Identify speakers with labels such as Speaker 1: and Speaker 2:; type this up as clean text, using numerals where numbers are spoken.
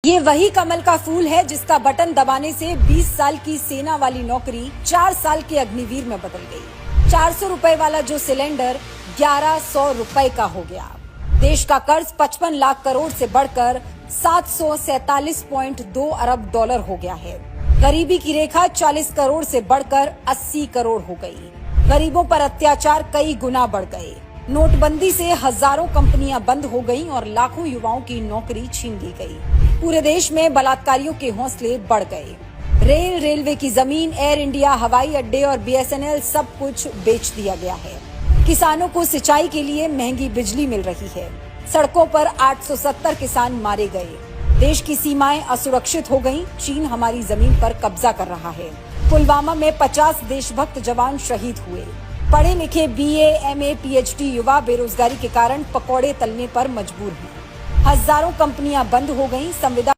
Speaker 1: ये वही कमल का फूल है जिसका बटन दबाने से 20 साल की सेना वाली नौकरी 4 साल के अग्निवीर में बदल गई। 400 रुपए वाला जो सिलेंडर 1100 रुपए का हो गया। देश का कर्ज 55 लाख करोड़ से बढ़कर 747.2 अरब डॉलर हो गया है। गरीबी की रेखा 40 करोड़ से बढ़कर 80 करोड़ हो गई। गरीबों पर अत्याचार कई गुना बढ़ गए। नोटबंदी से हजारों कंपनियां बंद हो गईं और लाखों युवाओं की नौकरी छीन ली गई। पूरे देश में बलात्कारियों के हौसले बढ़ गए। रेल, रेलवे की जमीन, एयर इंडिया, हवाई अड्डे और BSNL सब कुछ बेच दिया गया है। किसानों को सिंचाई के लिए महंगी बिजली मिल रही है। सड़कों पर 870 किसान मारे गए। देश की सीमाएं असुरक्षित हो गईं। चीन हमारी जमीन पर कब्जा कर रहा है। पुलवामा में 50 देशभक्त जवान शहीद हुए। पढ़े लिखे BA, MA, PhD युवा बेरोजगारी के कारण पकौड़े तलने पर मजबूर हैं। हजारों कंपनियां बंद हो गईं। संविदा